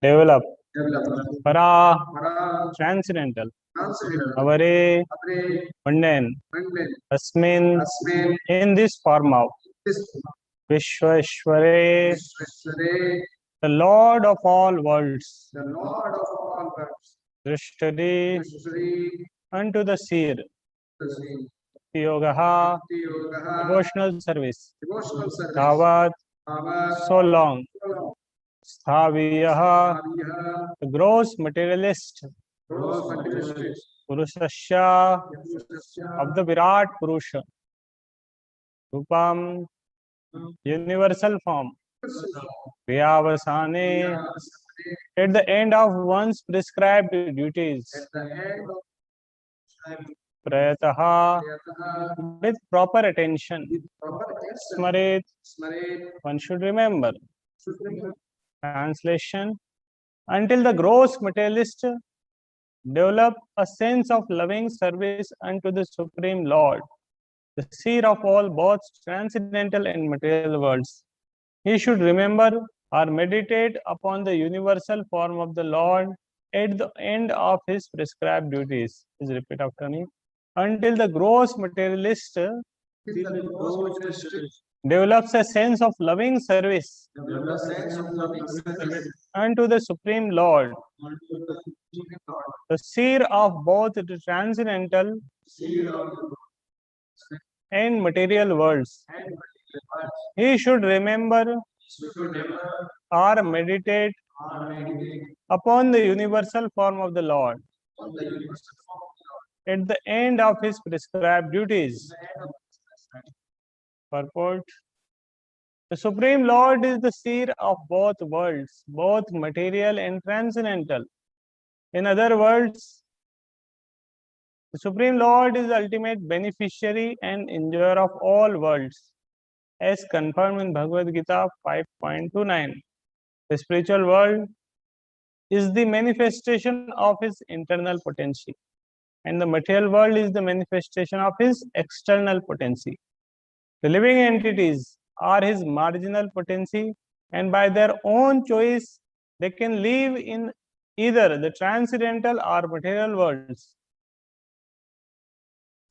develop, para, para, transcendental, transcendental, avare, avare, mundane, mundane, asmin, asmin, in this form of this Vishweshware, Vishweshware, the Lord of all worlds, the Lord of all worlds, Drishtadi, Vishwari, unto the seer, the Yogaha, Yogaha, devotional service, devotional service, Tavat, Bhava, so long, Sthaviyaha, Saviya, the gross materialist, gross materialist, Purusasya, Yapushasya, of the Virat Purusha, Rupam, universal form, Vyavasane, at the end of one's prescribed duties, at the end of time, Prayataha, Yataha, with proper attention, proper attention, Smarit, Smarit, one should remember. Supreme, Translation, until the gross materialist develop a sense of loving service unto the Supreme Lord, the seer of all, both transcendental and material worlds. He should remember or meditate upon the universal form of the Lord at the end of his prescribed duties. Please repeat after me. Until the gross materialist develops a sense of loving service develop sense of loving service unto the Supreme Lord, unto the Supreme Lord, the seer of both the transcendental seer of and material worlds. and material, He should remember should never or meditate or meditate upon the universal form of the Lord on the universal form of at the end of his prescribed duties. the end of Purport. The Supreme Lord is the seer of both worlds, both material and transcendental. In other words, the Supreme Lord is the ultimate beneficiary and enjoyer of all worlds, as confirmed in Bhagavad Gita 5.29. The spiritual world is the manifestation of his internal potency, and the material world is the manifestation of his external potency. The living entities are his marginal potency, and by their own choice, they can live in either the transcendental or material worlds.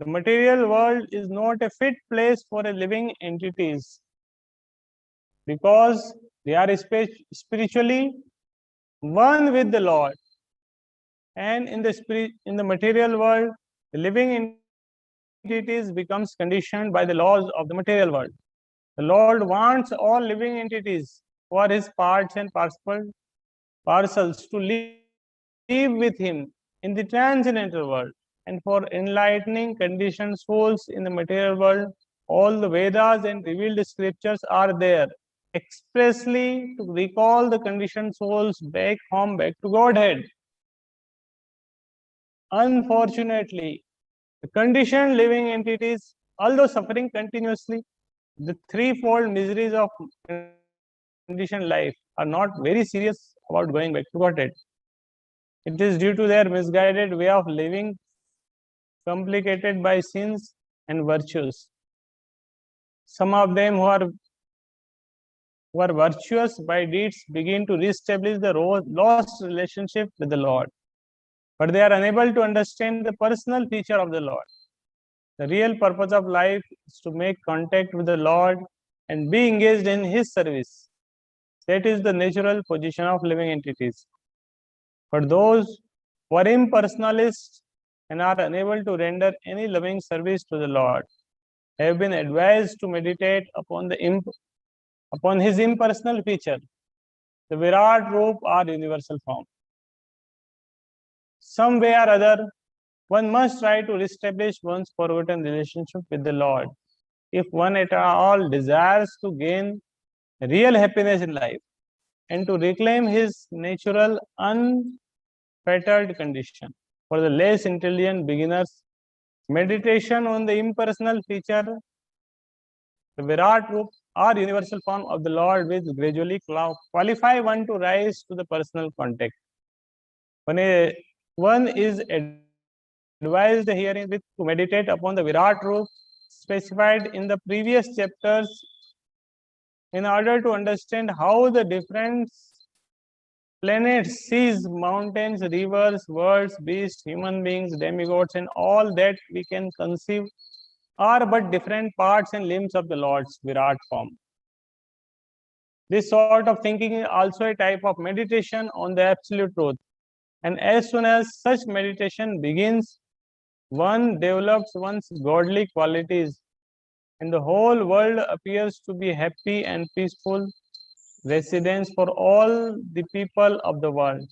The material world is not a fit place for a living entities because they are spiritually one with the Lord. And in the material world, the living entities becomes conditioned by the laws of the material world. The Lord wants all living entities who are his parts and parcels to live with him in the transcendental world, and for enlightening conditioned souls in the material world. All the Vedas and revealed scriptures are there expressly to recall the conditioned souls back home, back to Godhead. Unfortunately, the conditioned living entities, although suffering continuously, the threefold miseries of conditioned life, are not very serious about going back to Godhead. It is due to their misguided way of living, complicated by sins and virtues. Some of them who are virtuous by deeds begin to reestablish the lost relationship with the Lord, but they are unable to understand the personal feature of the Lord. The real purpose of life is to make contact with the Lord and be engaged in his service. That is the natural position of living entities. For those who are impersonalists and are unable to render any loving service to the Lord, have been advised to meditate upon his impersonal feature, the Virat Roop or universal form. Some way or other, one must try to reestablish one's forgotten relationship with the Lord if one at all desires to gain real happiness in life and to reclaim his natural unfettered condition. For the less intelligent beginners, meditation on the impersonal feature, the Virat Roop or universal form of the Lord, will gradually qualify one to rise to the personal contact. One is advised herein with to meditate upon the Virat Roop specified in the previous chapters in order to understand how the difference planets, seas, mountains, rivers, birds, beasts, human beings, demigods, and all that we can conceive are but different parts and limbs of the Lord's Virat form. This sort of thinking is also a type of meditation on the absolute truth. And as soon as such meditation begins, one develops one's godly qualities, and the whole world appears to be happy and peaceful residence for all the people of the world.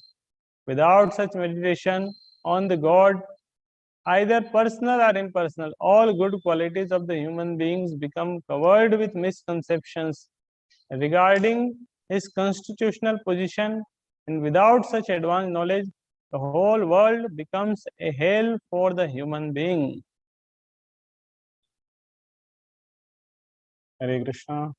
Without such meditation on the God, either personal or impersonal, all good qualities of the human beings become covered with misconceptions regarding his constitutional position, and without such advanced knowledge, the whole world becomes a hell for the human being. Hare Krishna.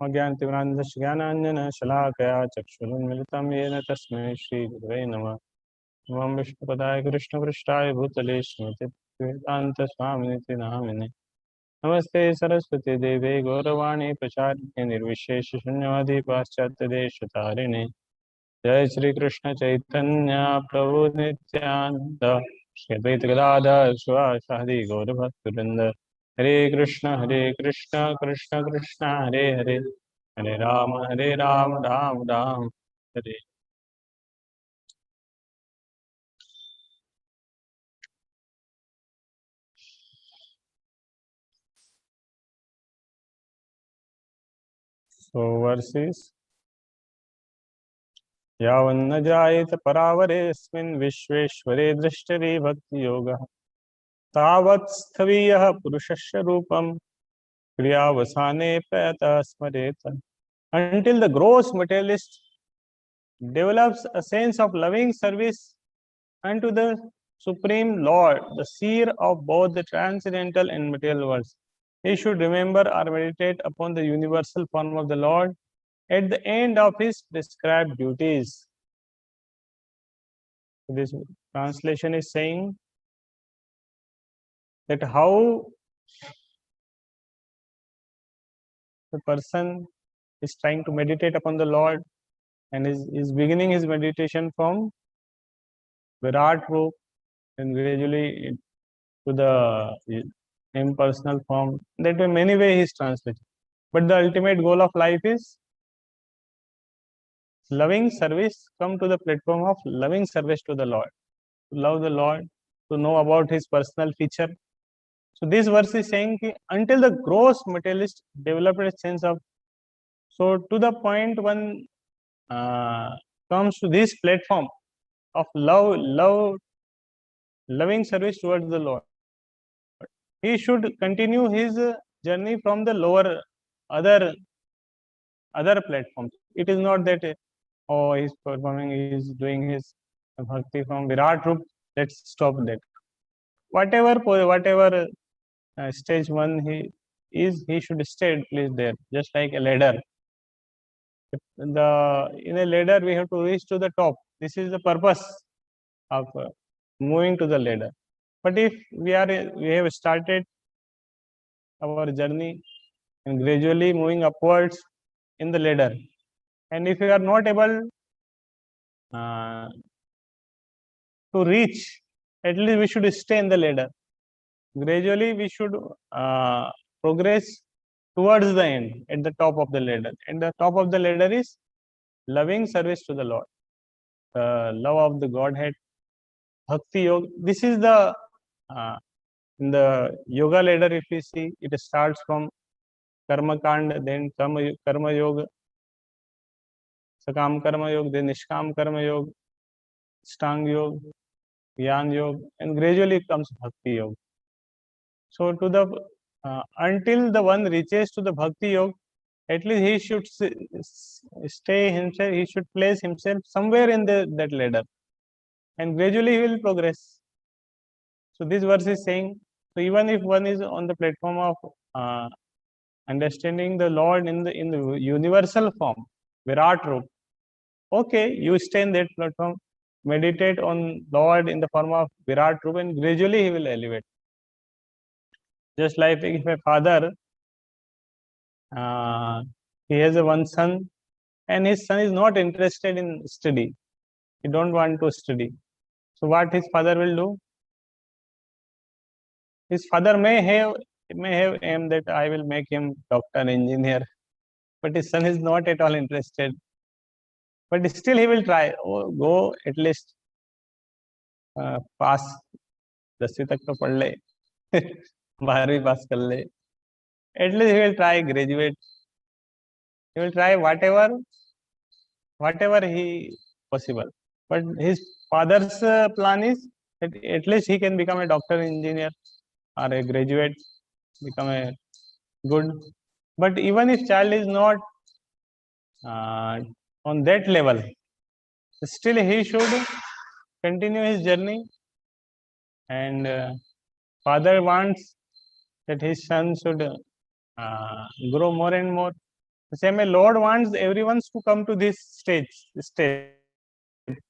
अज्ञानतिमिरान्धस्य ज्ञानाञ्जनशलाकया चक्षुरुन्मिलितं येन तस्मै श्रीगुरवे नमः। नमः विष्णुपदाय कृष्णपृष्ठाय भूतले श्रीमद्वेदान्तस्वामिनिति नामिने। नमस्ते सरस्वती देवे गौरवाणी प्रचारिणे निर्विशेषशून्यवादी पाश्चात्यदेशतारिणे। जय श्री कृष्ण चैतन्य प्रभु नित्यानंद श्री अद्वैत गदाधर शिवासादि गौरभक्तवृंद। हरे कृष्ण कृष्ण कृष्ण हरे हरे, हरे राम राम राम हरे। So verses यावन्न जायेत परावरेऽस्मिन् विश्वेश्वरे दृष्टि भक्ति योगः तावत् स्थवीयः पुरुषस्य रूपं क्रियावसाने प्रयतः स्मरेत। Until the gross materialist develops a sense of loving service unto the Supreme Lord, the seer of both the transcendental and material worlds, he should remember or meditate upon the universal form of the Lord at the end of his prescribed duties. This translation is saying that how the person is trying to meditate upon the Lord and is beginning his meditation from Virat Roop and gradually to the impersonal form. That way, many ways he is translated. But the ultimate goal of life is loving service, come to the platform of loving service to the Lord, to love the Lord, to know about his personal feature. So this verse is saying that until the gross materialist developed a sense of, so to the point one comes to this platform of loving service towards the Lord, he should continue his journey from the lower other platforms. It is not that oh, he's performing, he's doing his bhakti from Virat Roop, let's stop that. Whatever stage one he is, he should stay at least there, just like a ladder. In a ladder we have to reach to the top. This is the purpose of moving to the ladder. But if we have started our journey and gradually moving upwards in the ladder, and if we are not able to reach, at least we should stay in the ladder. Gradually we should progress towards the end at the top of the ladder, and the top of the ladder is loving service to the Lord, love of the Godhead, bhakti yoga. This is the in the yoga ladder, if we see, it starts from karma kand, then karma yoga, sakam karma yoga, then nishkam karma yoga, stang yoga, Jnana yoga, and gradually comes bhakti yoga. So to the until the one reaches to the bhakti yoga, at least he should stay himself, he should place himself somewhere in that ladder, and gradually he will progress. So this verse is saying, so even if one is on the platform of understanding the Lord in the universal form, Virat Roop, okay, you stay in that platform, meditate on Lord in the form of Virat Roop, and gradually he will elevate. Just like if a father He has a one son, and his son is not interested in study. He don't want to study. So what his father will do? His father may have aim that I will make him doctor, engineer, but his son is not at all interested. But still he will try. Oh, go at least pass 10वीं तक तो पढ़ ले 12वीं पास कर ले. At least he will try graduate. He will try whatever he possible. But his father's plan is that at least he can become a doctor, engineer, or a graduate, become a good. But even if child is not on that level, still he should continue his journey. And father wants that his son should grow more and more. The same way Lord wants everyone to come to this stage,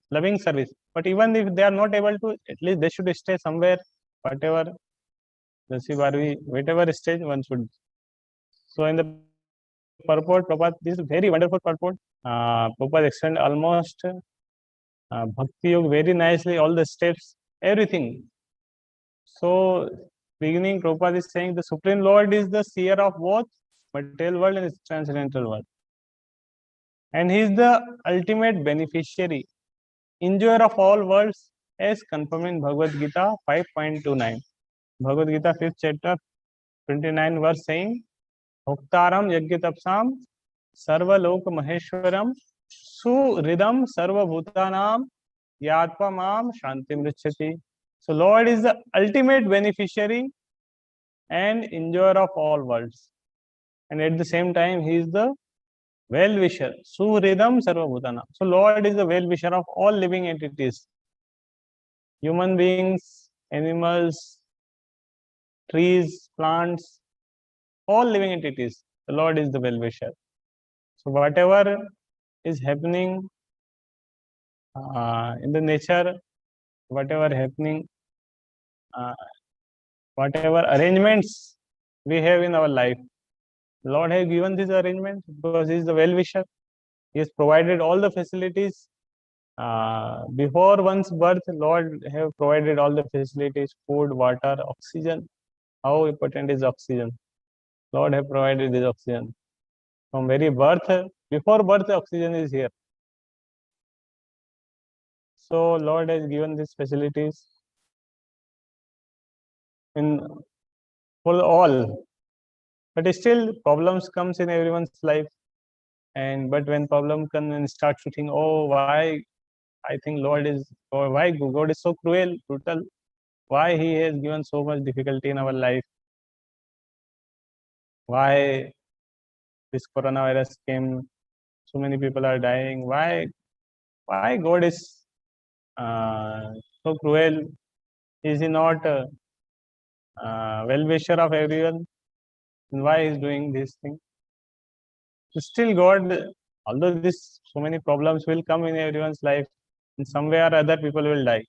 loving service. But even if they are not able to, at least they should stay somewhere, whatever, whatever stage one should. So in the purport, Prabhupada, this is very wonderful purport. Prabhupada explained almost Bhakti Yoga very nicely, all the steps, everything. So beginning, Prabhupada is saying the Supreme Lord is the seer of both material world and transcendental world. And he is the ultimate beneficiary, enjoyer of all worlds, as confirmed in Bhagavad Gita 5.29. Bhagavad Gita 5th chapter 29 verse saying, Bhoktaram Yagyatapsam Sarvalok Maheshwaram Suridam Sarvabhutanam Yatpamam Shantim Richati. So Lord is the ultimate beneficiary and enjoyer of all worlds. And at the same time, he is the well-wisher. Suridam Sarvabhutanam. So Lord is the well-wisher of all living entities. Human beings, animals, trees, plants, all living entities. The Lord is the well-wisher. So whatever is happening in the nature, whatever happening, whatever arrangements we have in our life, Lord has given this arrangement because He is the well-wisher. He has provided all the facilities. Before one's birth, Lord have provided all the facilities, food, water, oxygen. How important is oxygen? Lord have provided this oxygen. From very birth, before birth, oxygen is here. So Lord has given these facilities in for all. But still problems comes in everyone's life. And but when problem comes and starts to think, oh, why I think Lord is, or why God is so cruel, brutal, why He has given so much difficulty in our life, why this coronavirus came, so many people are dying, why God is so cruel? Is He not well-wisher of everyone? And why He is doing this thing? Still God, although this so many problems will come in everyone's life, in some way or other people will die.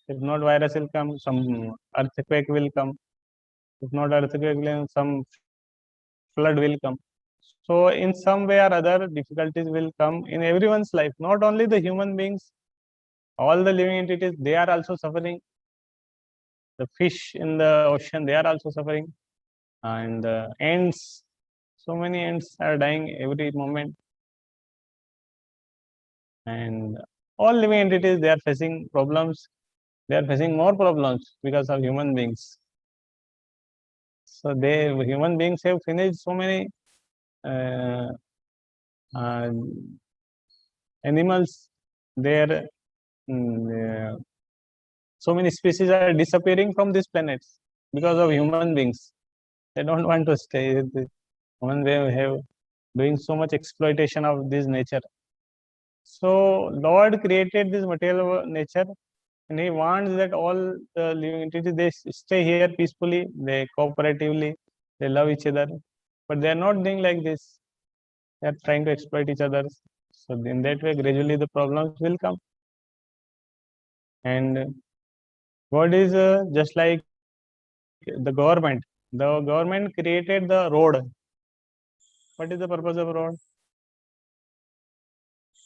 If not virus will come, some earthquake will come. If not earthquake, then some flood will come. So in some way or other, difficulties will come in everyone's life. Not only the human beings, all the living entities, they are also suffering. The fish in the ocean, they are also suffering. And the ants, so many ants are dying every moment. And all living entities, they are facing problems. They are facing more problems because of human beings. So human beings have finished so many uh, animals. Their so many species are disappearing from these planets because of human beings. They don't want to stay. Human beings have doing so much exploitation of this nature. So Lord created this material nature, and He wants that all the living entities they stay here peacefully, they cooperatively, they love each other. But they are not doing like this. They are trying to exploit each other. So in that way, gradually the problems will come. And God is just like the government. The government created the road What is the purpose of road?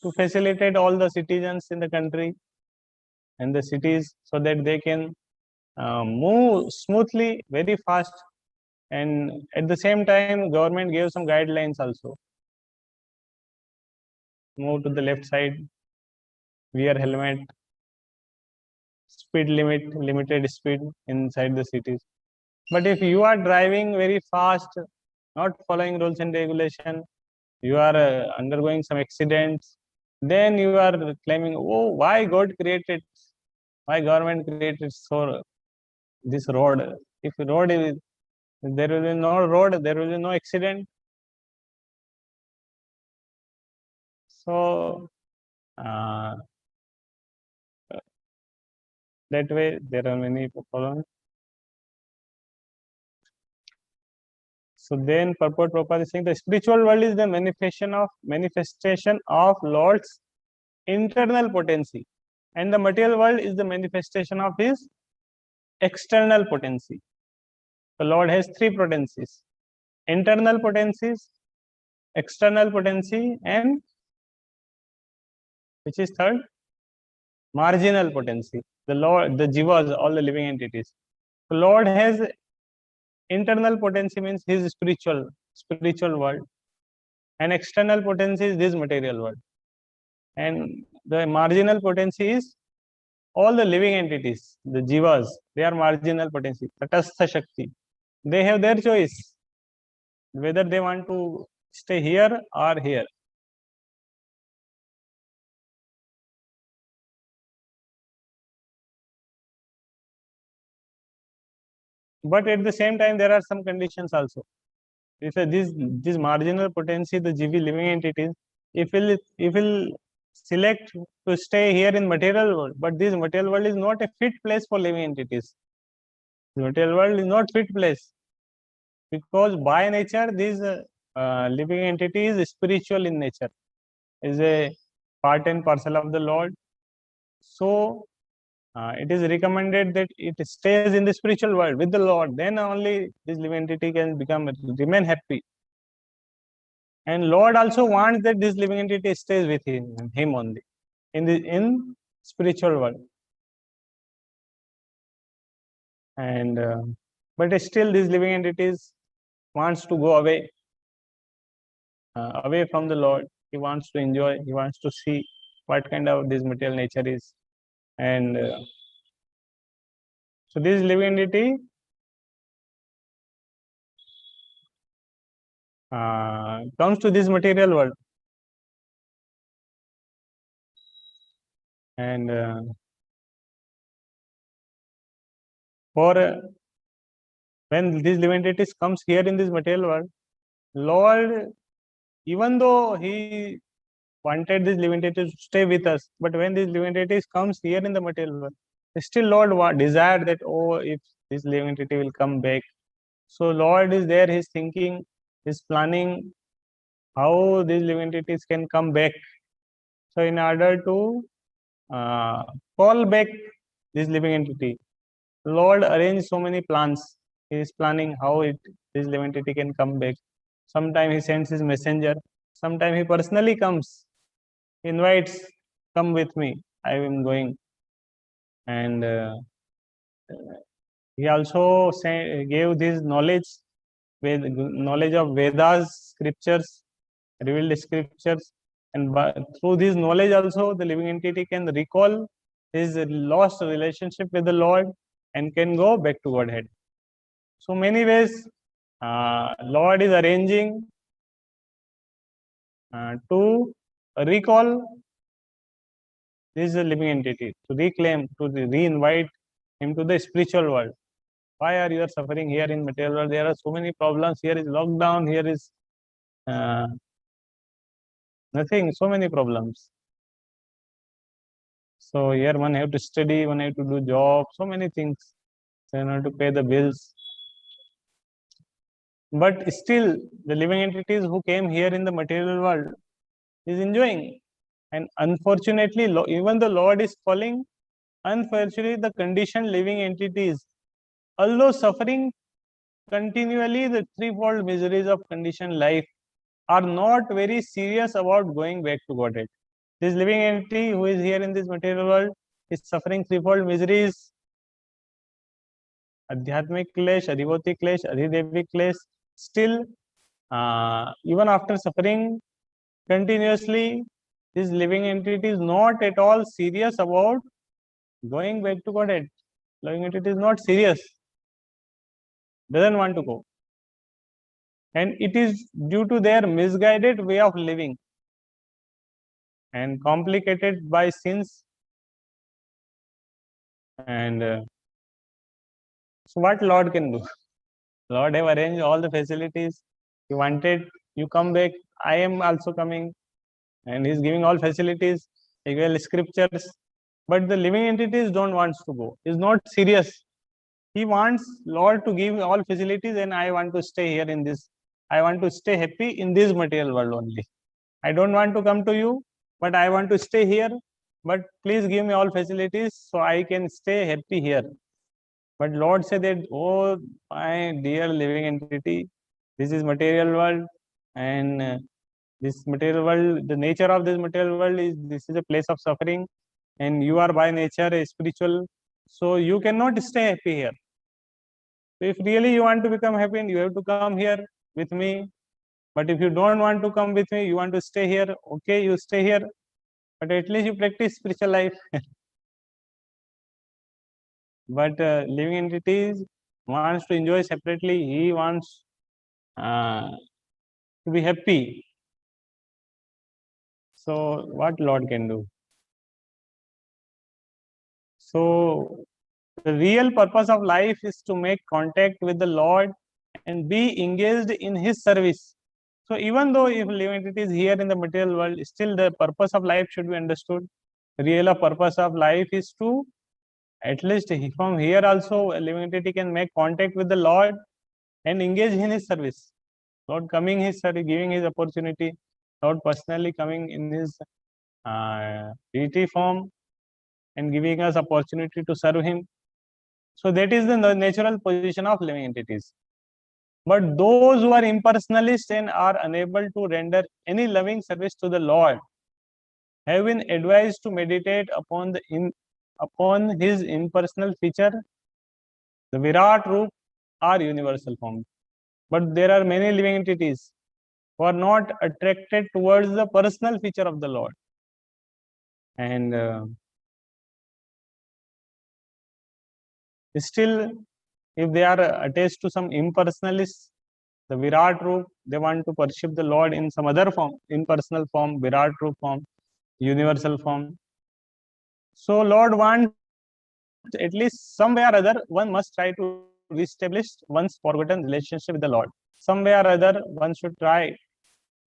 To facilitate all the citizens in the country and the cities so that they can move smoothly, very fast, and at the same time government gave some guidelines also. Move to the left side, wear helmet, speed limit, limited speed inside the cities. But if you are driving very fast, not following rules and regulation, you are undergoing some accidents, then you are claiming, oh, why God created, why government created so this road? If road is, there will be no road, there will be no accident. So that way there are many problems. So then purport Prabhupada is saying the spiritual world is the manifestation of Lord's internal potency, and the material world is the manifestation of his external potency. The Lord has three potencies: internal potencies, external potency, and which is third? Marginal potency. The Lord, the jivas, all the living entities. The Lord has internal potency, means his spiritual world, and external potency is this material world, and the marginal potency is all the living entities, the jivas. They are marginal potency, tatastha shakti. They have their choice whether they want to stay here or here. But at the same time, there are some conditions also. If this marginal potency, the GV living entities, if will select to stay here in material world, but this material world is not a fit place for living entities. The material world is not fit place, because by nature this living entity is spiritual in nature, is a part and parcel of the Lord. So it is recommended that it stays in the spiritual world with the Lord. Then only this living entity can remain happy. And Lord also wants that this living entity stays with him only in spiritual world. And but still, these living entities wants to go away from the Lord. He wants to enjoy. He wants to see what kind of this material nature is, and so this living entity comes to this material world, and for when these living entities comes here in this material world, Lord, even though he wanted this living entity to stay with us, but when these living entities comes here in the material world, still Lord desired that, oh, if this living entity will come back. So Lord is there, he's thinking, he's planning how these living entities can come back. So in order to call back this living entity, Lord arranged so many plans. He is planning how this living entity can come back. Sometimes he sends his messenger. Sometimes he personally comes, invites, come with me. I am going. And he also gave this knowledge, knowledge of Vedas, scriptures, revealed scriptures. And through this knowledge also, the living entity can recall his lost relationship with the Lord and can go back to Godhead. So many ways Lord is arranging to recall this living entity, to reclaim, to re-invite him to the spiritual world. Why are you suffering here in material world? There are so many problems. Here is lockdown. Here is nothing. So many problems. So here one have to study, one have to do job, so many things. So you have to pay the bills. But still, the living entities who came here in the material world is enjoying. And unfortunately, even the Lord is calling, unfortunately, the conditioned living entities, although suffering continually the threefold miseries of conditioned life, are not very serious about going back to Godhead. This living entity who is here in this material world is suffering threefold miseries: Adhyatmic klesh, Adhibhautik klesh, Adhidevik klesh. Still, even after suffering continuously, this living entity is not at all serious about going back to Godhead. Living entity is not serious, doesn't want to go. And it is due to their misguided way of living and complicated by sins. And so, what Lord can do? Lord have arranged all the facilities. He wanted you come back. I am also coming, and He's giving all facilities, equal scriptures. But the living entities don't want to go. Is not serious. He wants Lord to give all facilities, and I want to stay here in this. I want to stay happy in this material world only. I don't want to come to you, but I want to stay here. But please give me all facilities so I can stay happy here. But Lord said that, oh, my dear living entity, this is material world, and this material world, the nature of this material world is this is a place of suffering, and you are by nature a spiritual, so you cannot stay happy here. So if really you want to become happy, you have to come here with me. But if you don't want to come with me, you want to stay here, okay, you stay here. But at least you practice spiritual life. But living entities wants to enjoy separately. He wants to be happy. So what Lord can do? So the real purpose of life is to make contact with the Lord and be engaged in His service. So even though if living entity is here in the material world, still the purpose of life should be understood. The real purpose of life is to, at least from here also, a living entity can make contact with the Lord and engage in His service. Lord coming His service, giving His opportunity. Lord personally coming in His deity form and giving us opportunity to serve Him. So that is the natural position of living entities. But those who are impersonalists and are unable to render any loving service to the Lord have been advised to meditate upon upon His impersonal feature, the Virat Roop or universal form. But there are many living entities who are not attracted towards the personal feature of the Lord. And still, if they are attached to some impersonalists, the Virat Roop, they want to worship the Lord in some other form, impersonal form, Virat Roop form, universal form. So Lord wants at least some way or other, one must try to reestablish one's forgotten relationship with the Lord. Some way or other, one should try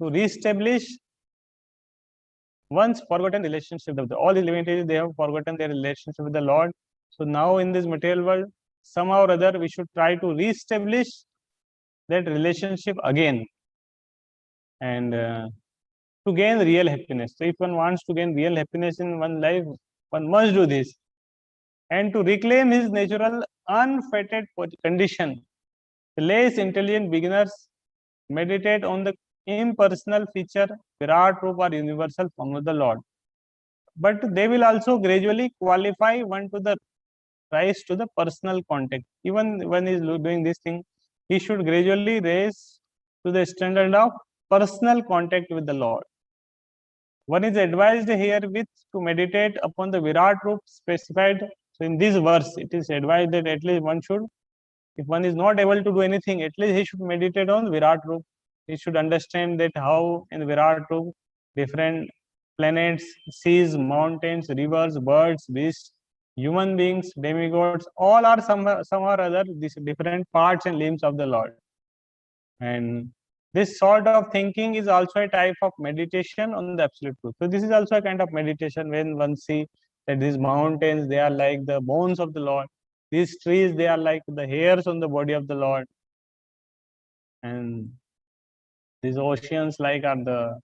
to reestablish one's forgotten relationship with all the living entities. They have forgotten their relationship with the Lord. So now in this material world, somehow or other, we should try to reestablish that relationship again, and to gain real happiness. So if one wants to gain real happiness in one life, one must do this. And to reclaim his natural unfettered condition, the less intelligent beginners meditate on the impersonal feature, Virat Roop or universal form of the Lord. But they will also gradually qualify one to the rise to the personal contact. Even when he is doing this thing, he should gradually raise to the standard of personal contact with the Lord. One is advised herewith to meditate upon the Virat Roop specified. So in this verse, it is advised that at least one should, if one is not able to do anything, at least he should meditate on Virat Roop. He should understand that how in Virat Roop different planets, seas, mountains, rivers, birds, beasts, human beings, demigods, all are some or other these different parts and limbs of the Lord. And this sort of thinking is also a type of meditation on the absolute truth. So this is also a kind of meditation when one see that these mountains, they are like the bones of the Lord. These trees, they are like the hairs on the body of the Lord. And these oceans like are the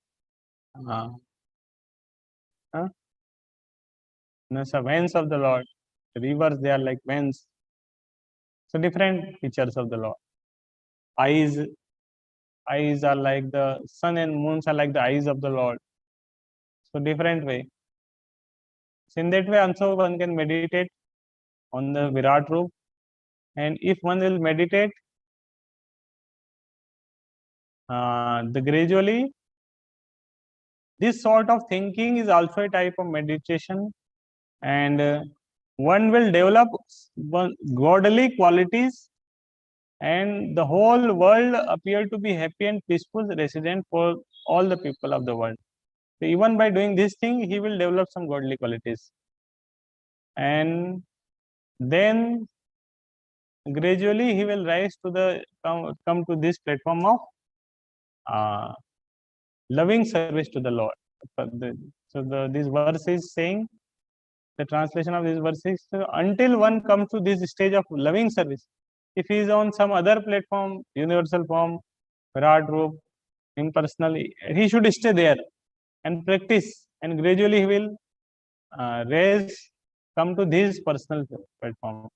veins of the Lord. The rivers, they are like veins. So different features of the Lord. Eyes, eyes are like the sun and moons are like the eyes of the Lord. So different way. So in that way also one can meditate on the Virat Roop. And if one will meditate, the gradually this sort of thinking is also a type of meditation, and one will develop one godly qualities, and the whole world appear to be happy and peaceful resident for all the people of the world. So even by doing this thing, he will develop some godly qualities, and then gradually he will rise to the come to this platform of uh, loving service to the Lord. This verse is saying, the translation of this verse is, so until one comes to this stage of loving service, if he is on some other platform, universal form, Virat Roop, impersonal, he should stay there and practice, and gradually he will raise, come to this personal platform,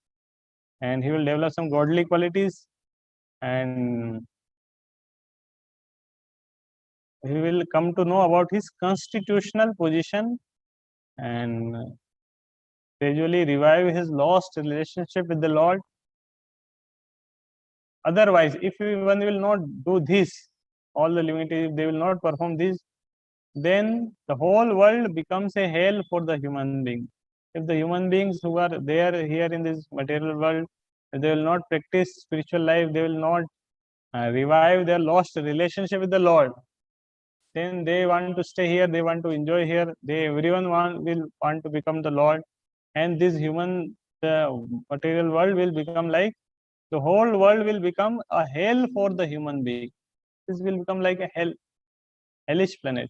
and he will develop some godly qualities, and he will come to know about his constitutional position, and gradually revive his lost relationship with the Lord. Otherwise, if one will not do this, all the living entities, they will not perform this, then the whole world becomes a hell for the human being. If the human beings who are there here in this material world, they will not practice spiritual life, they will not revive their lost relationship with the Lord, then they want to stay here, they want to enjoy here, everyone will want to become the Lord, and this the material world will become like, the whole world will become a hell for the human being. This will become like a hellish planet.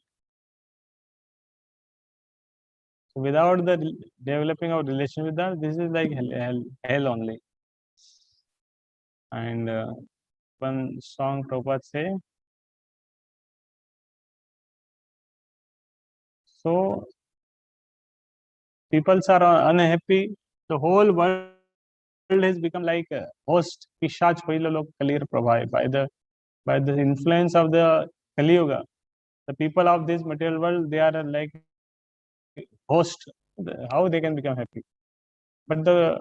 So without the developing of relation with that, this is like hell only. And one song Prabhupada say, so people are unhappy, the whole world has become like a host, Pishach hoilo lok kalir prabhay, by the influence of the Kali Yuga. The people of this material world, they are like host. How they can become happy? But the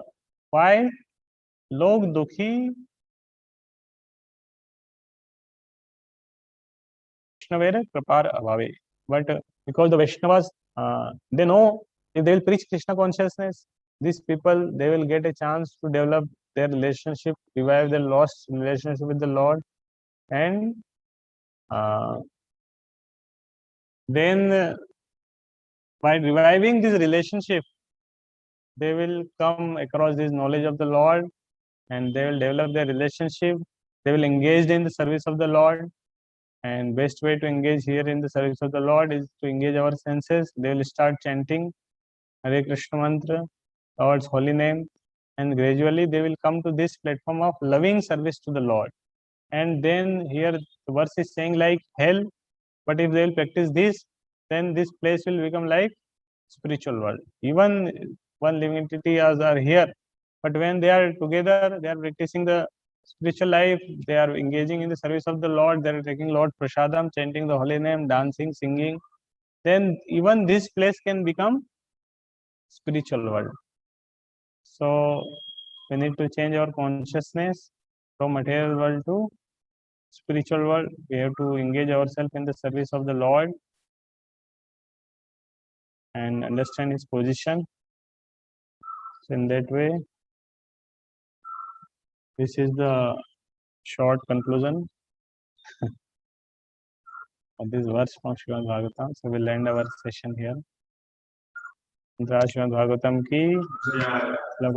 why log dukhi Vaishnavere prapar abhave. But because the Vaishnavas, they know if they will preach Krishna consciousness, these people, they will get a chance to develop their relationship, revive their lost relationship with the Lord, and uh, then by reviving this relationship, they will come across this knowledge of the Lord, and they will develop their relationship. They will engage in the service of the Lord, and best way to engage here in the service of the Lord is to engage our senses. They will start chanting Hare Krishna mantra, Lord's holy name, and gradually they will come to this platform of loving service to the Lord. And then here the verse is saying like hell, but if they will practice this, then this place will become like spiritual world. Even one living entity as are here, but when they are together, they are practicing the spiritual life, they are engaging in the service of the Lord, they are taking Lord Prasadam, chanting the holy name, dancing, singing, then even this place can become spiritual world. So we need to change our consciousness from material world to spiritual world. We have to engage ourselves in the service of the Lord and understand his position. So in that way, this is the short conclusion of this verse from Srimad Bhagavatam. So we'll end our session here. Srimad Bhagavatam ki